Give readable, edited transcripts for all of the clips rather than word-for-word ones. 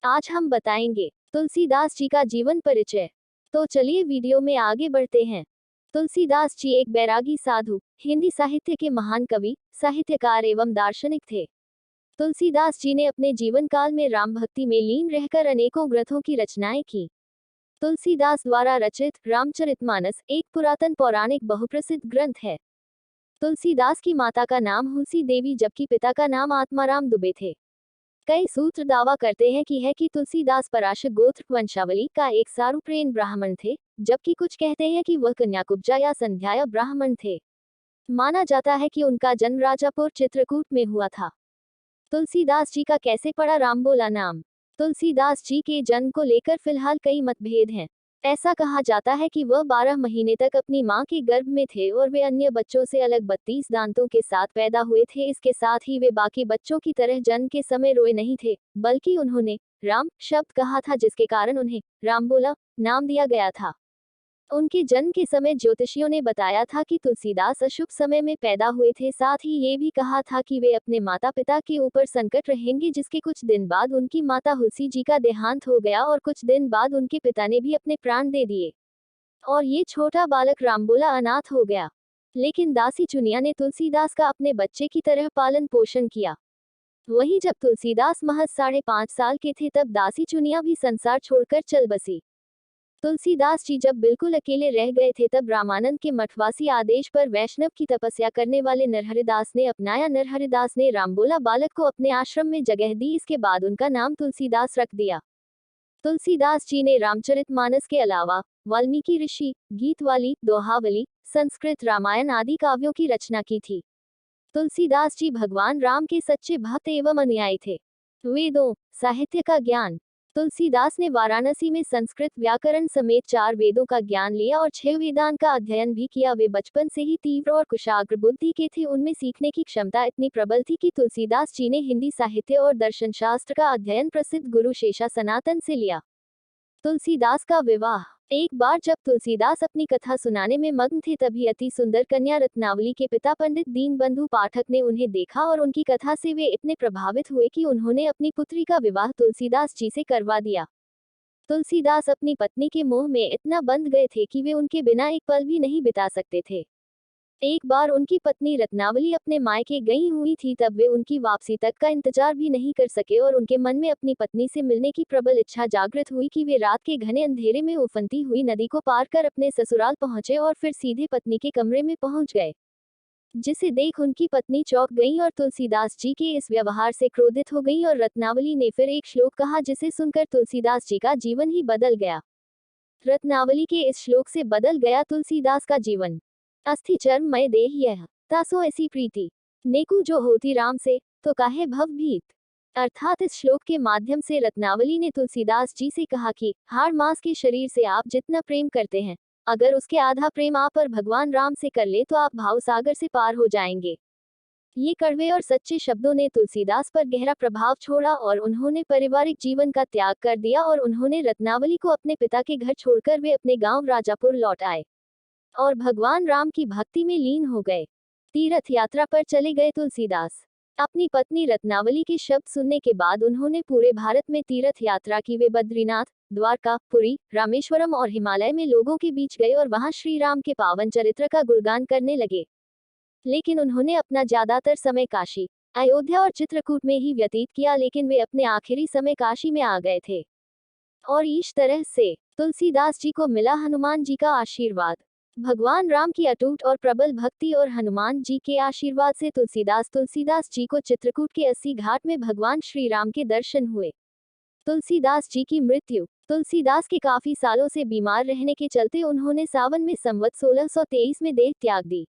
आज हम बताएंगे तुलसीदास जी का जीवन परिचय। तो चलिए वीडियो में आगे बढ़ते हैं। तुलसीदास जी एक बैरागी साधु, हिंदी साहित्य के महान कवि, साहित्यकार एवं दार्शनिक थे। तुलसीदास जी ने अपने जीवन काल में राम भक्ति में लीन रहकर अनेकों ग्रंथों की रचनाएं की। तुलसीदास द्वारा रचित रामचरितमानस एक पुरातन पौराणिक बहुप्रसिद्ध ग्रंथ है। तुलसीदास की माता का नाम हुलसी देवी जबकि पिता का नाम आत्माराम दुबे थे। कई सूत्र दावा करते हैं कि तुलसीदास पराशर गोत्र वंशावली का एक सारूप्रेन ब्राह्मण थे, जबकि कुछ कहते हैं कि वह कन्याकुब्जा या संध्याय ब्राह्मण थे। माना जाता है कि उनका जन्म राजापुर चित्रकूट में हुआ था। तुलसीदास जी का कैसे पड़ा रामबोला नाम? तुलसीदास जी के जन्म को लेकर फिलहाल कई मतभेद हैं। ऐसा कहा जाता है कि वह 12 महीने तक अपनी मां के गर्भ में थे और वे अन्य बच्चों से अलग 32 दांतों के साथ पैदा हुए थे। इसके साथ ही वे बाकी बच्चों की तरह जन्म के समय रोए नहीं थे, बल्कि उन्होंने राम शब्द कहा था, जिसके कारण उन्हें रामबोला नाम दिया गया था। उनके जन्म के समय ज्योतिषियों ने बताया था कि तुलसीदास अशुभ समय में पैदा हुए थे। साथ ही ये भी कहा था कि वे अपने माता पिता के ऊपर संकट रहेंगे, जिसके कुछ दिन बाद उनकी माता हुलसी जी का देहांत हो गया और कुछ दिन बाद उनके पिता ने भी अपने प्राण दे दिए और ये छोटा बालक रामबोला अनाथ हो गया। लेकिन दासी चुनिया ने तुलसीदास का अपने बच्चे की तरह पालन पोषण किया। वहीं जब तुलसीदास महज 5.5 साल के थे तब दासी चुनिया भी संसार छोड़कर चल बसी। तुलसीदास जी जब बिल्कुल अकेले रह गए थे तब रामानंद के मठवासी आदेश पर वैष्णव की तपस्या करने वाले नरहरिदास ने अपनाया। नरहरिदास ने रामबोला बालक को अपने आश्रम में जगह दी। इसके बाद उनका नाम तुलसीदास रख दिया। तुलसीदास जी ने रामचरितमानस के अलावा वाल्मीकि ऋषि, गीतवाली, दोहावली, संस्कृत रामायण आदि काव्यों की रचना की थी। तुलसीदास जी भगवान राम के सच्चे भक्त एवं अनुयायी थे। वेदों, साहित्य का ज्ञान। तुलसीदास ने वाराणसी में संस्कृत व्याकरण समेत 4 वेदों का ज्ञान लिया और 6 वेदांत का अध्ययन भी किया। वे बचपन से ही तीव्र और कुशाग्र बुद्धि के थे। उनमें सीखने की क्षमता इतनी प्रबल थी कि तुलसीदास जी ने हिंदी साहित्य और दर्शन शास्त्र का अध्ययन प्रसिद्ध गुरु शेषा सनातन से लिया। तुलसीदास का विवाह। एक बार जब तुलसीदास अपनी कथा सुनाने में मग्न थे तभी अति सुंदर कन्या रत्नावली के पिता पंडित दीनबंधु पाठक ने उन्हें देखा और उनकी कथा से वे इतने प्रभावित हुए कि उन्होंने अपनी पुत्री का विवाह तुलसीदास जी से करवा दिया। तुलसीदास अपनी पत्नी के मोह में इतना बंध गए थे कि वे उनके बिना एक पल भी नहीं बिता सकते थे। एक बार उनकी पत्नी रत्नावली अपने मायके गई हुई थी, तब वे उनकी वापसी तक का इंतजार भी नहीं कर सके और उनके मन में अपनी पत्नी से मिलने की प्रबल इच्छा जागृत हुई कि वे रात के घने अंधेरे में उफनती हुई नदी को पार कर अपने ससुराल पहुंचे और फिर सीधे पत्नी के कमरे में पहुंच गए। जिसे देख उनकी पत्नी चौंक गई और तुलसीदास जी के इस व्यवहार से क्रोधित हो गई और रत्नावली ने फिर एक श्लोक कहा, जिसे सुनकर तुलसीदास जी का जीवन ही बदल गया। रत्नावली के इस श्लोक से बदल गया तुलसीदास का जीवन। अस्थि चर्म मय देह यह तासो ऐसी प्रीति नेकु जो होती राम से तो काहे भव भीत। अर्थात इस श्लोक के माध्यम से रत्नावली ने तुलसीदास जी से कहा कि हाड़ मांस के शरीर से आप जितना प्रेम करते हैं, अगर उसके आधा प्रेम आप पर भगवान राम से कर ले तो आप भाव सागर से पार हो जाएंगे। ये कड़वे और सच्चे शब्दों ने तुलसीदास पर गहरा प्रभाव छोड़ा और उन्होंने पारिवारिक जीवन का त्याग कर दिया और उन्होंने रत्नावली को अपने पिता के घर छोड़कर वे अपने गांव राजापुर लौट आए और भगवान राम की भक्ति में लीन हो गए। तीर्थ यात्रा पर चले गए तुलसीदास। अपनी पत्नी रत्नावली के शब्द सुनने के बाद उन्होंने पूरे भारत में तीर्थ यात्रा की। वे बद्रीनाथ, द्वारका, पुरी, रामेश्वरम और हिमालय में लोगों के बीच गए और वहां श्री राम के पावन चरित्र का गुणगान करने लगे। लेकिन उन्होंने अपना ज्यादातर समय काशी, अयोध्या और चित्रकूट में ही व्यतीत किया, लेकिन वे अपने आखिरी समय काशी में आ गए थे। और इस तरह से तुलसीदास जी को मिला हनुमान जी का आशीर्वाद। भगवान राम की अटूट और प्रबल भक्ति और हनुमान जी के आशीर्वाद से तुलसीदास जी को चित्रकूट के 80 घाट में भगवान श्री राम के दर्शन हुए। तुलसीदास जी की मृत्यु। तुलसीदास के काफी सालों से बीमार रहने के चलते उन्होंने सावन में संवत 1623 में देह त्याग दी।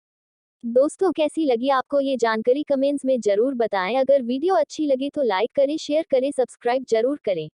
दोस्तों, कैसी लगी आपको ये जानकारी कमेंट्स में जरूर बताएं। अगर वीडियो अच्छी लगे तो लाइक करें, शेयर करें, सब्सक्राइब जरूर करें।